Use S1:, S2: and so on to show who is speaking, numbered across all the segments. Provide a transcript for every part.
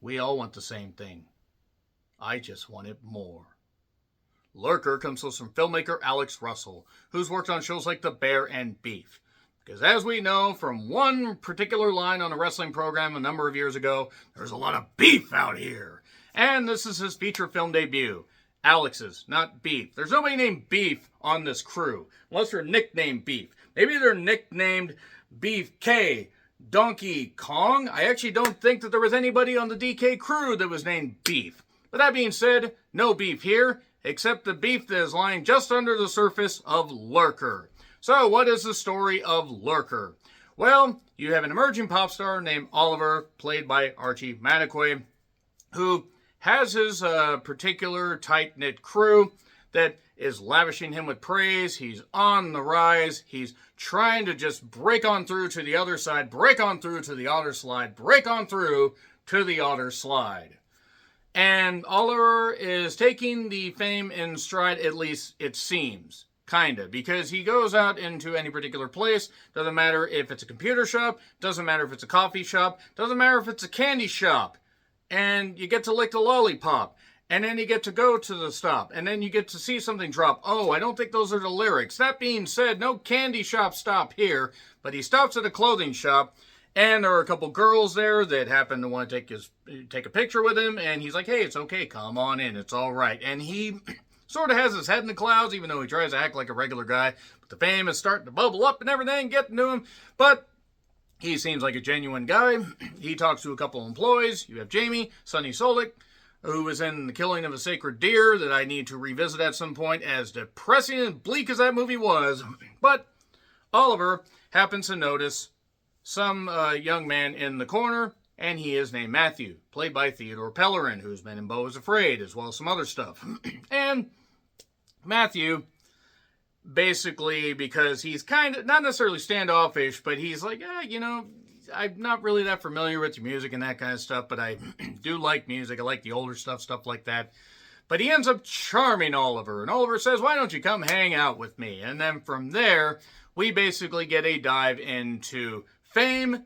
S1: We all want the same thing. I just want it more. Lurker comes to us from filmmaker Alex Russell, who's worked on shows like The Bear and Beef. Because as we know from one particular line on a wrestling program a number of years ago, there's a lot of beef out here. And this is his feature film debut. Alex's, not Beef. There's nobody named Beef on this crew, unless they're nicknamed Beef. Maybe they're nicknamed Beef K, Donkey Kong. I actually don't think that there was anybody on the DK crew that was named Beef. But that being said, no beef here, except the beef that is lying just under the surface of Lurker. So what is the story of Lurker? Well, you have an emerging pop star named Oliver, played by Archie Madekwe, who has his particular tight-knit crew that is lavishing him with praise. He's on the rise. He's trying to just break on through to the other side, break on through to the otter slide, break on through to the otter slide. And Oliver is taking the fame in stride, at least it seems. Kinda, because he goes out into any particular place, doesn't matter if it's a computer shop, doesn't matter if it's a coffee shop, doesn't matter if it's a candy shop, and you get to lick the lollipop, and then you get to go to the stop, and then you get to see something drop. Oh, I don't think those are the lyrics. That being said, no candy shop stop here, but he stops at a clothing shop, and there are a couple girls there that happen to want to take a picture with him, and he's like, hey, it's okay, come on in, it's all right. And he sort of has his head in the clouds, even though he tries to act like a regular guy. But the fame is starting to bubble up and everything, getting to him. But he seems like a genuine guy. He talks to a couple of employees. You have Jamie, Sonny Solik, who was in The Killing of a Sacred Deer, that I need to revisit at some point, as depressing and bleak as that movie was. But Oliver happens to notice some young man in the corner, and he is named Matthew, played by Theodore Pellerin, who's been in Beau is Afraid, as well as some other stuff. And Matthew, basically, because he's kind of, not necessarily standoffish, but he's like, I'm not really that familiar with your music and that kind of stuff, but I do like music. I like the older stuff like that. But he ends up charming Oliver, and Oliver says, why don't you come hang out with me? And then from there, we basically get a dive into fame,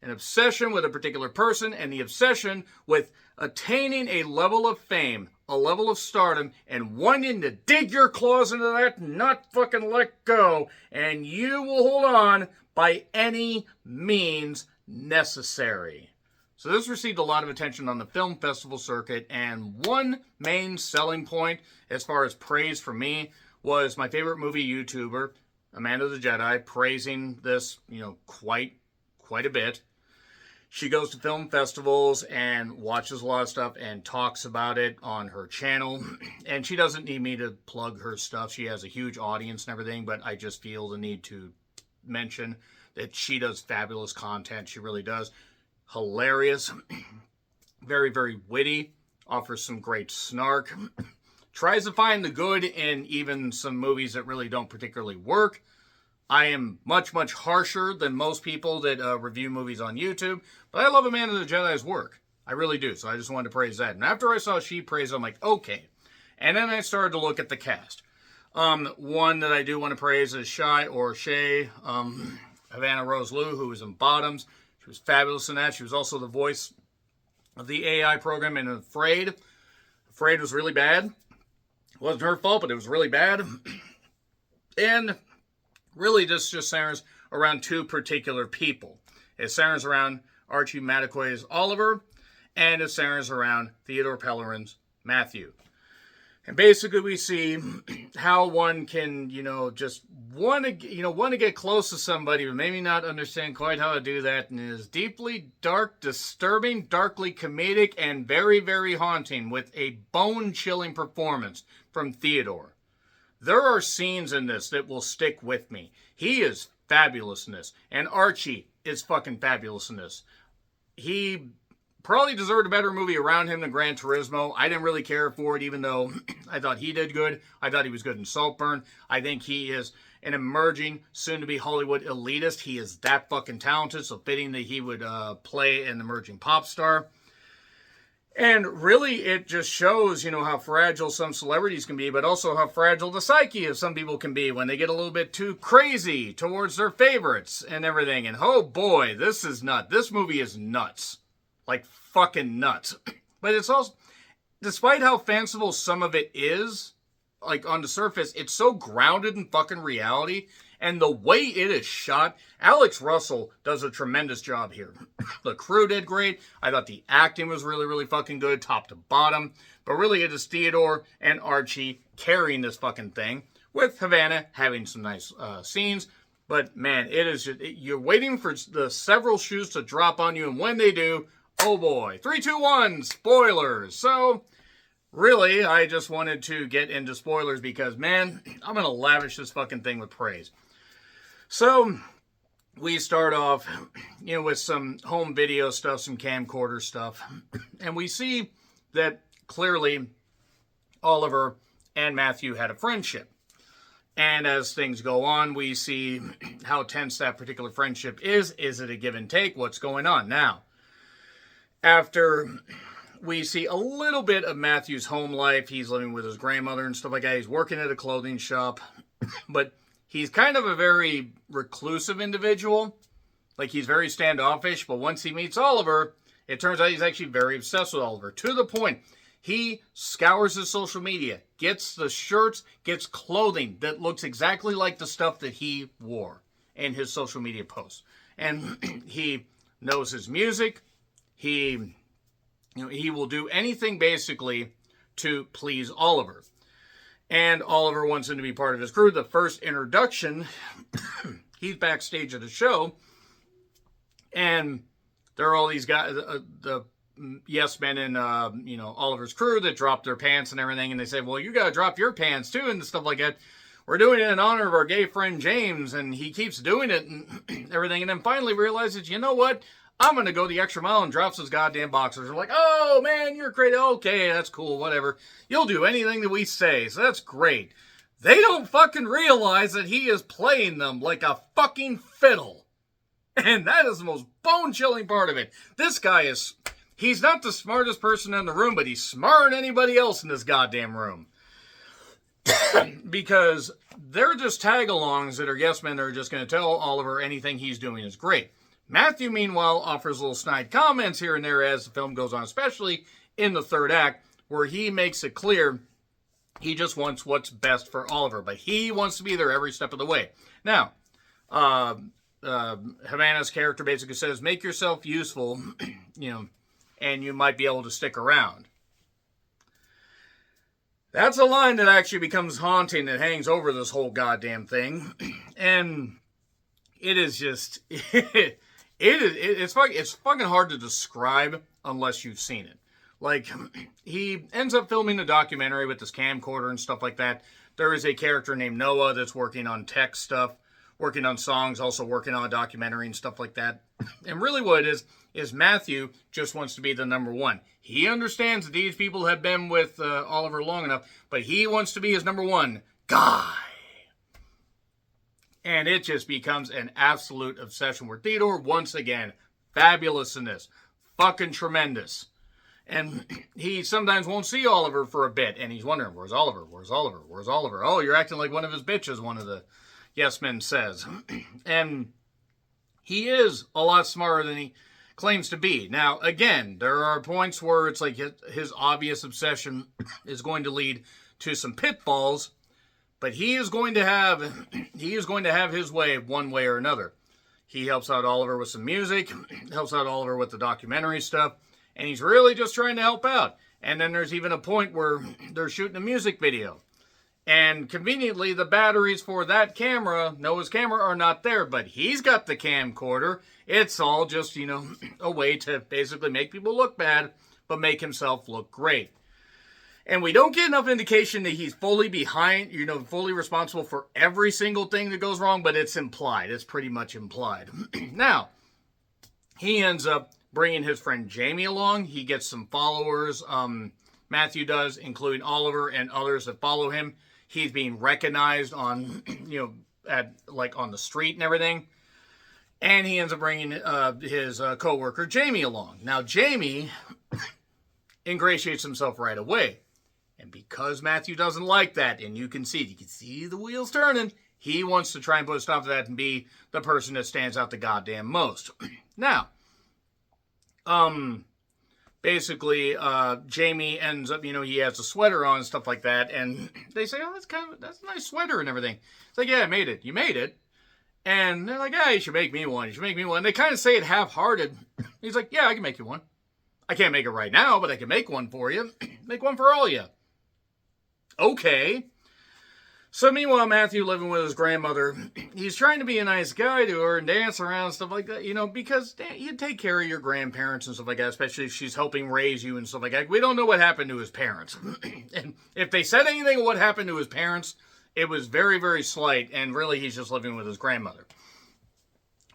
S1: an obsession with a particular person, and the obsession with attaining a level of fame, a level of stardom, and wanting to dig your claws into that and not fucking let go, and you will hold on by any means necessary. So this received a lot of attention on the film festival circuit, and one main selling point, as far as praise from me, was my favorite movie YouTuber, Amanda the Jedi, praising this, quite a bit. She goes to film festivals and watches a lot of stuff and talks about it on her channel. And she doesn't need me to plug her stuff. She has a huge audience and everything, but I just feel the need to mention that she does fabulous content. She really does. Hilarious. Very, very witty. Offers some great snark. Tries to find the good in even some movies that really don't particularly work. I am much, much harsher than most people that review movies on YouTube, but I love Amanda the Jedi's work. I really do, so I just wanted to praise that. And after I saw she praised it, I'm like, okay. And then I started to look at the cast. One that I do want to praise is Shay, Havana Rose Liu, who was in Bottoms. She was fabulous in that. She was also the voice of the AI program in Afraid. Afraid was really bad. It wasn't her fault, but it was really bad. And really, this just centers around two particular people. It centers around Archie Madekwe's Oliver, and it centers around Theodore Pellerin's Matthew. And basically, we see how one can, just want to get close to somebody, but maybe not understand quite how to do that. And it is deeply dark, disturbing, darkly comedic, and very, very haunting, with a bone-chilling performance from Theodore. There are scenes in this that will stick with me. He is fabulous in this. And Archie is fucking fabulous in this. He probably deserved a better movie around him than Gran Turismo. I didn't really care for it, even though I thought he did good. I thought he was good in Saltburn. I think he is an emerging, soon-to-be Hollywood elitist. He is that fucking talented, so fitting that he would play an emerging pop star. And really, it just shows, how fragile some celebrities can be, but also how fragile the psyche of some people can be when they get a little bit too crazy towards their favorites and everything. And oh boy, this is nuts. This movie is nuts. like fucking nuts. But it's also, despite how fanciful some of it is, like on the surface, it's so grounded in fucking reality. And the way it is shot, Alex Russell does a tremendous job here. The crew did great. I thought the acting was really, really fucking good, top to bottom. But really, it is Theodore and Archie carrying this fucking thing, with Havana having some nice scenes. But man, it is just, you're waiting for the several shoes to drop on you, and when they do, oh boy, 3, 2, 1, spoilers. So really, I just wanted to get into spoilers because, man, I'm going to lavish this fucking thing with praise. So we start off, with some home video stuff, some camcorder stuff, and we see that clearly Oliver and Matthew had a friendship. And as things go on, we see how tense that particular friendship is. Is it a give and take? What's going on? Now, after we see a little bit of Matthew's home life, he's living with his grandmother and stuff like that. He's working at a clothing shop, but he's kind of a very reclusive individual. Like, he's very standoffish, but once he meets Oliver, it turns out he's actually very obsessed with Oliver, to the point he scours his social media, gets the shirts, gets clothing that looks exactly like the stuff that he wore in his social media posts. And he knows his music. He will do anything basically to please Oliver. And Oliver wants him to be part of his crew. The first introduction, he's backstage at a show, and there are all these guys, the yes men in Oliver's crew that drop their pants and everything, and they say, well, you gotta drop your pants too, and stuff like that. We're doing it in honor of our gay friend James, and he keeps doing it and everything, and then finally realizes, you know what, I'm gonna go the extra mile, and drops his goddamn boxers. We're like, oh man, you're great. Okay, that's cool, whatever. You'll do anything that we say, so that's great. They don't fucking realize that he is playing them like a fucking fiddle. And that is the most bone-chilling part of it. This guy is, he's not the smartest person in the room, but he's smarter than anybody else in this goddamn room. Because they're just tag-alongs that are yes men that are just going to tell Oliver anything he's doing is great. Matthew, meanwhile, offers little snide comments here and there as the film goes on, especially in the third act, where he makes it clear he just wants what's best for Oliver, but he wants to be there every step of the way. Now, Havana's character basically says, make yourself useful, and you might be able to stick around. That's a line that actually becomes haunting, that hangs over this whole goddamn thing. And it is just, it's fucking hard to describe unless you've seen it. Like, he ends up filming a documentary with this camcorder and stuff like that. There is a character named Noah that's working on tech stuff, working on songs, also working on a documentary and stuff like that. And really what it is Matthew just wants to be the number one. He understands that these people have been with Oliver long enough, but he wants to be his number one guy. And it just becomes an absolute obsession where Theodore, once again, fabulous in this. Fucking tremendous. And he sometimes won't see Oliver for a bit, and he's wondering, where's Oliver? Where's Oliver? Where's Oliver? Oh, you're acting like one of his bitches, one of the yes men says. And he is a lot smarter than he claims to be. Now, again, there are points where it's like his obvious obsession is going to lead to some pitfalls, but he is going to have his way one way or another. He helps out Oliver with some music, helps out Oliver with the documentary stuff, and he's really just trying to help out. And then there's even a point where they're shooting a music video. And conveniently, the batteries for that camera, Noah's camera, are not there. But he's got the camcorder. It's all just, a way to basically make people look bad, but make himself look great. And we don't get enough indication that he's fully behind, fully responsible for every single thing that goes wrong, but it's implied. It's pretty much implied. Now, he ends up bringing his friend Jamie along. He gets some followers. Matthew does, including Oliver and others that follow him. He's being recognized on, on the street and everything. And he ends up bringing his co-worker Jamie along. Now, Jamie ingratiates himself right away. And because Matthew doesn't like that, and you can see the wheels turning, he wants to try and put a stop to that and be the person that stands out the goddamn most. Now, basically, Jamie ends up, he has a sweater on and stuff like that, and they say, oh, that's a nice sweater and everything. It's like, yeah, I made it. You made it? And they're like, you should make me one. You should make me one. And they kind of say it half-hearted. He's like, yeah, I can make you one. I can't make it right now, but I can make one for you. Make one for all of you. Okay. So meanwhile, Matthew living with his grandmother, he's trying to be a nice guy to her and dance around and stuff like that, because you take care of your grandparents and stuff like that, especially if she's helping raise you and stuff like that. We don't know what happened to his parents. And if they said anything of what happened to his parents, it was very, very slight, and really he's just living with his grandmother.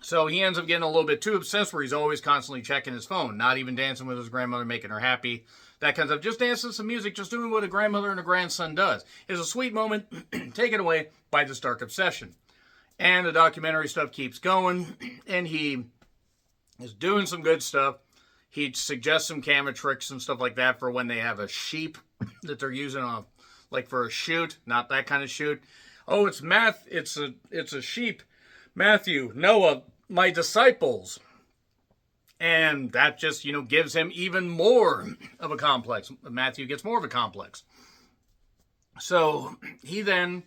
S1: So he ends up getting a little bit too obsessed where he's always constantly checking his phone, not even dancing with his grandmother, making her happy. That kind of stuff. Just dancing some music, just doing what a grandmother and a grandson does. It's a sweet moment taken away by this dark obsession. And the documentary stuff keeps going, and he is doing some good stuff. He suggests some camera tricks and stuff like that for when they have a sheep that they're using like for a shoot, not that kind of shoot. Oh, it's a sheep. Matthew, Noah, my disciples. And that just, gives him even more of a complex. Matthew gets more of a complex. So he then,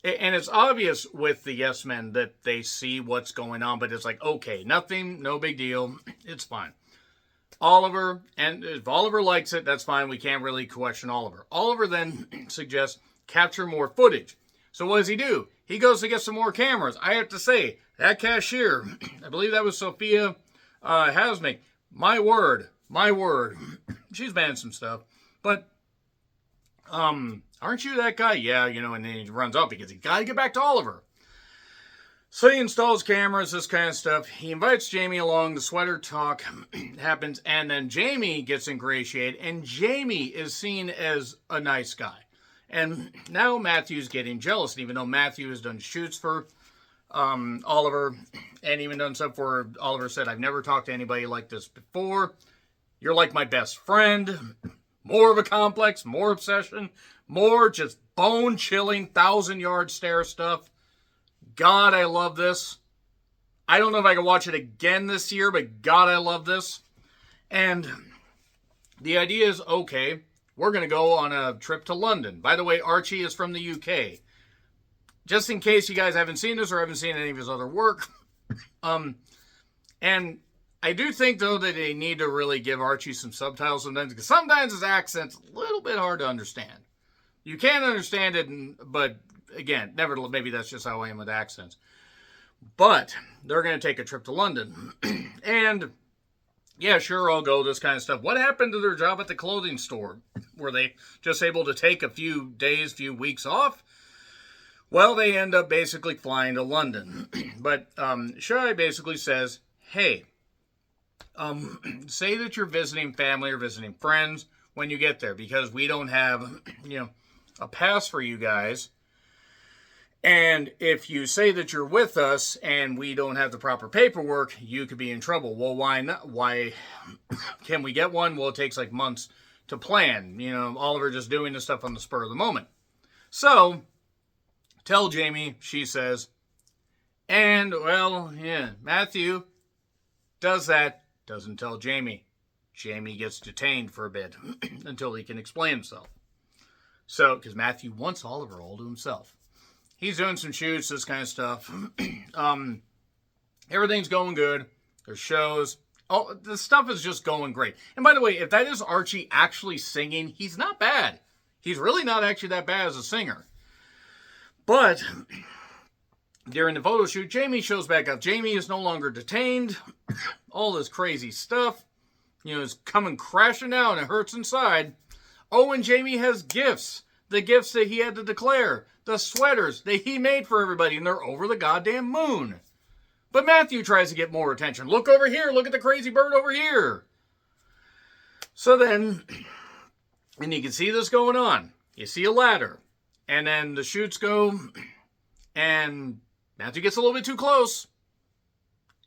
S1: and it's obvious with the yes men that they see what's going on, but it's like, okay, nothing, no big deal. It's fine. Oliver, and if Oliver likes it, that's fine. We can't really question Oliver. Oliver then suggests capture more footage. So what does he do? He goes to get some more cameras. I have to say, that cashier, I believe that was Sophia Hasmick, my word, she's banned some stuff, but, aren't you that guy? Yeah, and then he runs up because he gotta get back to Oliver. So he installs cameras, this kind of stuff. He invites Jamie along, the sweater talk happens, and then Jamie gets ingratiated, and Jamie is seen as a nice guy. And now Matthew's getting jealous, and even though Matthew has done shoots for Oliver, and even done stuff where Oliver said, I've never talked to anybody like this before. You're like my best friend. More of a complex, more obsession, more just bone-chilling, 1,000-yard stare stuff. God, I love this. I don't know if I can watch it again this year, but God, I love this. And the idea is, okay, we're going to go on a trip to London. By the way, Archie is from the UK. Just in case you guys haven't seen this or haven't seen any of his other work. And I do think, though, that they need to really give Archie some subtitles sometimes, because sometimes his accent's a little bit hard to understand. You can understand it, but again, nevertheless, maybe that's just how I am with accents. But they're going to take a trip to London. And yeah, sure, I'll go, this kind of stuff. What happened to their job at the clothing store? Were they just able to take a few days, few weeks off? Well, they end up basically flying to London. But Shai basically says, hey, say that you're visiting family or visiting friends when you get there, because we don't have, a pass for you guys. And if you say that you're with us and we don't have the proper paperwork, you could be in trouble. Well, why not? Why can we get one? Well, it takes like months to plan. Oliver just doing this stuff on the spur of the moment. So, tell Jamie, she says. And, well, yeah, Matthew does that, doesn't tell Jamie. Jamie gets detained for a bit until he can explain himself. So, because Matthew wants Oliver all to himself. He's doing some shoots, this kind of stuff. Everything's going good. There's shows. Oh, the stuff is just going great. And by the way, if that is Archie actually singing, he's not bad. He's really not actually that bad as a singer. But during the photo shoot, Jamie shows back up. Jamie is no longer detained. All this crazy stuff, is coming crashing down. It hurts inside. Oh, and Jamie has gifts. The gifts that he had to declare. The sweaters that he made for everybody, and they're over the goddamn moon. But Matthew tries to get more attention. Look over here. Look at the crazy bird over here. So then, and you can see this going on. You see a ladder. And then the shoots go, and Matthew gets a little bit too close.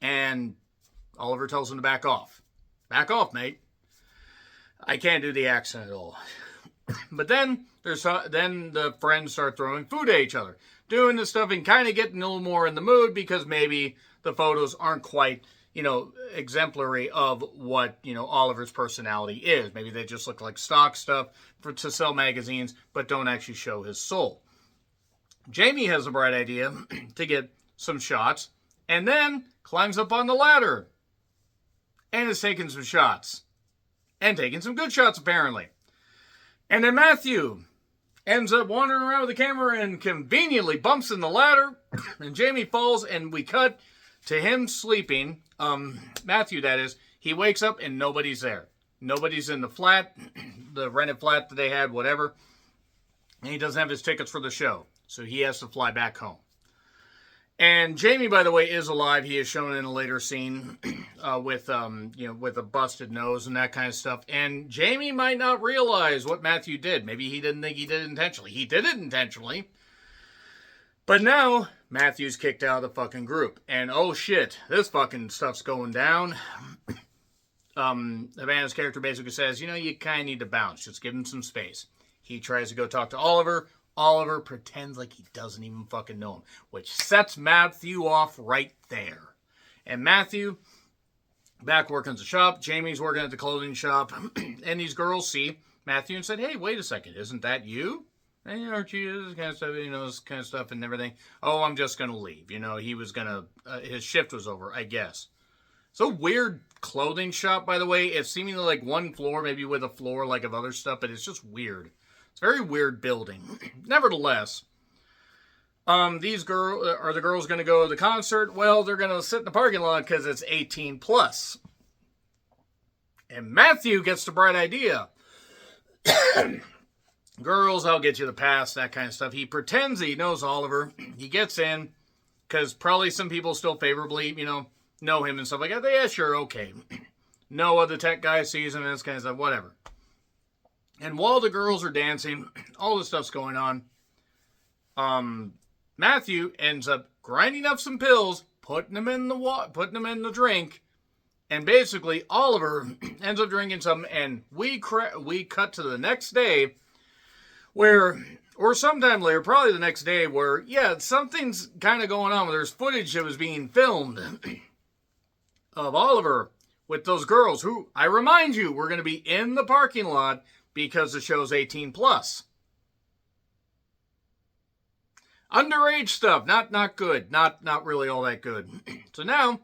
S1: And Oliver tells him to back off. Back off, mate. I can't do the accent at all. But then the friends start throwing food at each other, doing this stuff and kind of getting a little more in the mood because maybe the photos aren't quite, exemplary of what, Oliver's personality is. Maybe they just look like stock stuff to sell magazines, but don't actually show his soul. Jamie has a bright idea to get some shots, and then climbs up on the ladder and is taking some shots. And taking some good shots, apparently. And then Matthew ends up wandering around with the camera and conveniently bumps in the ladder, and Jamie falls, and we cut to him sleeping. Matthew, that is. He wakes up and nobody's there. Nobody's in the flat, the rented flat that they had, whatever. And he doesn't have his tickets for the show, so he has to fly back home. And Jamie, by the way, is alive. He is shown in a later scene with a busted nose and that kind of stuff. And Jamie might not realize what Matthew did. Maybe he didn't think he did it intentionally. He did it intentionally. But now, Matthew's kicked out of the fucking group. And oh shit, this fucking stuff's going down. Havana's character basically says, you kind of need to bounce. Just give him some space. He tries to go talk to Oliver. Oliver pretends like he doesn't even fucking know him, which sets Matthew off right there. And Matthew, back working at the shop, Jamie's working at the clothing shop, and these girls see Matthew and said, hey, wait a second, isn't that you? And, aren't you? This kind of stuff, this kind of stuff and everything. Oh, I'm just going to leave. He was going to, his shift was over, I guess. It's a weird clothing shop, by the way. It's seemingly like one floor, maybe with a floor like of other stuff, but it's just weird. It's a very weird building. Nevertheless, these are the girls going to go to the concert? Well, they're going to sit in the parking lot because it's 18 plus. And Matthew gets the bright idea. Girls, I'll get you the pass, that kind of stuff. He pretends he knows Oliver. He gets in because probably some people still favorably, know him and stuff like that. Yeah, sure, okay. Noah, the tech guy, sees him and this kind of stuff, whatever. And while the girls are dancing, all this stuff's going on, Matthew ends up grinding up some pills, putting them in the drink, and basically Oliver ends up drinking some, and we cut to the next day, or sometime later, probably the next day, where, something's kind of going on. There's footage that was being filmed of Oliver with those girls, who, I remind you, we're going to be in the parking lot, because the show's 18 plus. Underage stuff, not good. Not really all that good. So now,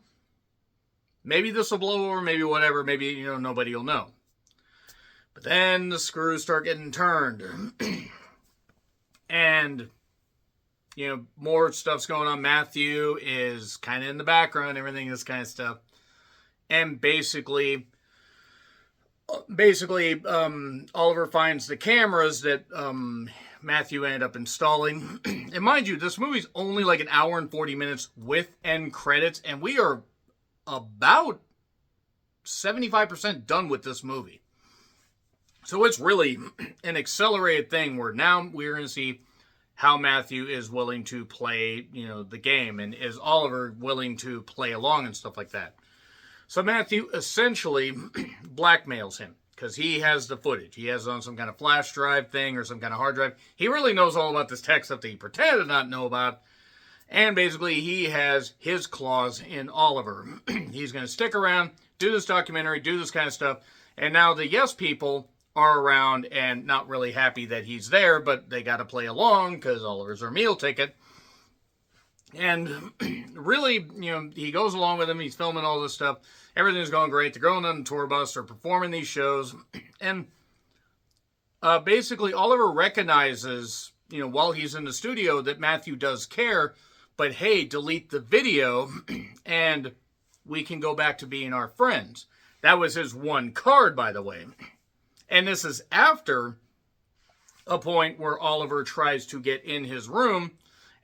S1: maybe this will blow over, maybe whatever, maybe, nobody will know. But then the screws start getting turned. And, more stuff's going on. Matthew is kind of in the background, everything, this kind of stuff. And basically, Oliver finds the cameras that Matthew ended up installing. And mind you, this movie's only like an hour and 40 minutes with end credits, and we are about 75% done with this movie. So it's really an accelerated thing where now we're going to see how Matthew is willing to play, the game, and is Oliver willing to play along and stuff like that. So Matthew essentially blackmails him because he has the footage. He has it on some kind of flash drive thing or some kind of hard drive. He really knows all about this tech stuff that he pretended to not know about. And basically he has his claws in Oliver. He's going to stick around, do this documentary, do this kind of stuff. And now the Yes people are around and not really happy that he's there, but they got to play along because Oliver's their meal ticket. And really, he goes along with him. He's filming all this stuff. Everything's going great. They're going on the tour bus. They're performing these shows. And basically, Oliver recognizes, while he's in the studio, that Matthew does care. But hey, delete the video and we can go back to being our friends. That was his one card, by the way. And this is after a point where Oliver tries to get in his room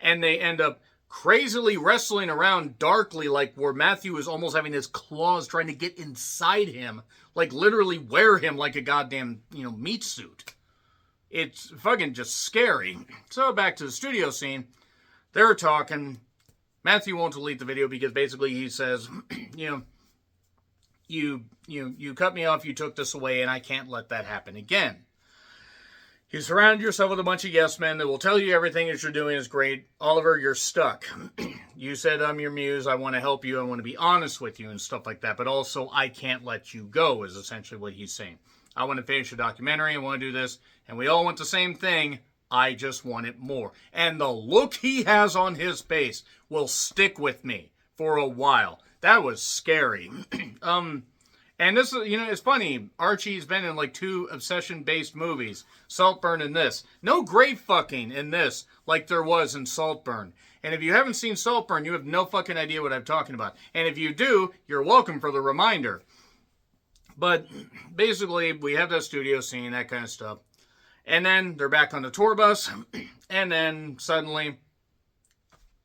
S1: and they end up crazily wrestling around darkly, like where Matthew is almost having his claws trying to get inside him, like literally wear him like a goddamn, meat suit. It's fucking just scary. So back to the studio scene. They're talking. Matthew won't delete the video because basically he says, you cut me off, you took this away, and I can't let that happen again. You surround yourself with a bunch of yes men that will tell you everything that you're doing is great. Oliver, you're stuck. You said I'm your muse. I want to help you. I want to be honest with you and stuff like that. But also, I can't let you go is essentially what he's saying. I want to finish a documentary. I want to do this. And we all want the same thing. I just want it more. And the look he has on his face will stick with me for a while. That was scary. And this is, it's funny. Archie's been in like 2 obsession-based movies. Saltburn and this. No grave fucking in this like there was in Saltburn. And if you haven't seen Saltburn, you have no fucking idea what I'm talking about. And if you do, you're welcome for the reminder. But basically, we have that studio scene, that kind of stuff. And then they're back on the tour bus. And then suddenly,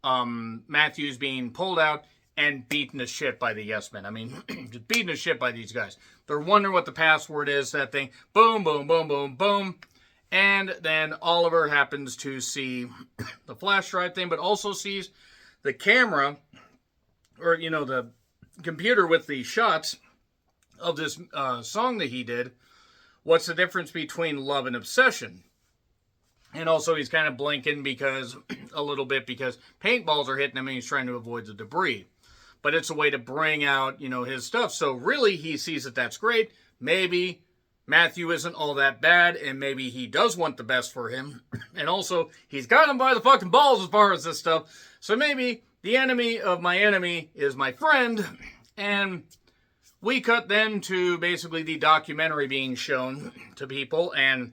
S1: Matthew's being pulled out and beaten to shit by the yes men. I mean, just beaten to shit by these guys. They're wondering what the password is, that thing. Boom, boom, boom, boom, boom. And then Oliver happens to see the flash drive thing, but also sees the camera, or, the computer with the shots of this song that he did. What's the difference between love and obsession? And also he's kind of blinking a little bit because paintballs are hitting him and he's trying to avoid the debris. But it's a way to bring out, his stuff. So really he sees that that's great. Maybe Matthew isn't all that bad and maybe he does want the best for him. And also he's got him by the fucking balls as far as this stuff. So maybe the enemy of my enemy is my friend. And we cut then to basically the documentary being shown to people, and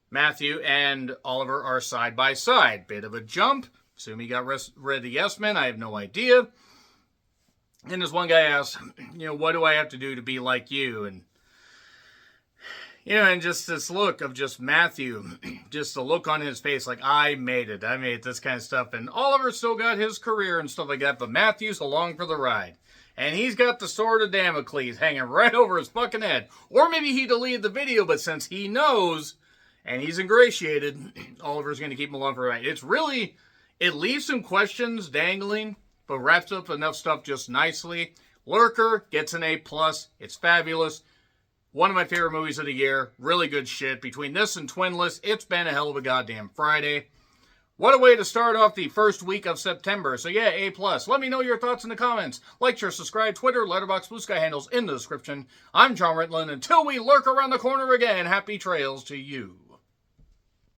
S1: Matthew and Oliver are side by side. Bit of a jump. Assume he got rid of the yes men. I have no idea. And this one guy asks, what do I have to do to be like you? And, and just this look of just Matthew, just the look on his face, like, I made it, this kind of stuff. And Oliver still got his career and stuff like that, but Matthew's along for the ride. And he's got the sword of Damocles hanging right over his fucking head. Or maybe he deleted the video, but since he knows, and he's ingratiated, Oliver's going to keep him along for a ride. It leaves some questions dangling, but wraps up enough stuff just nicely. Lurker gets an A+. It's fabulous. One of my favorite movies of the year. Really good shit. Between this and Twinless, it's been a hell of a goddamn Friday. What a way to start off the first week of September. So yeah, A+. Let me know your thoughts in the comments. Like, share, subscribe, Twitter, Letterboxd, Blue Sky handles in the description. I'm John Ritland. Until we lurk around the corner again, happy trails to you.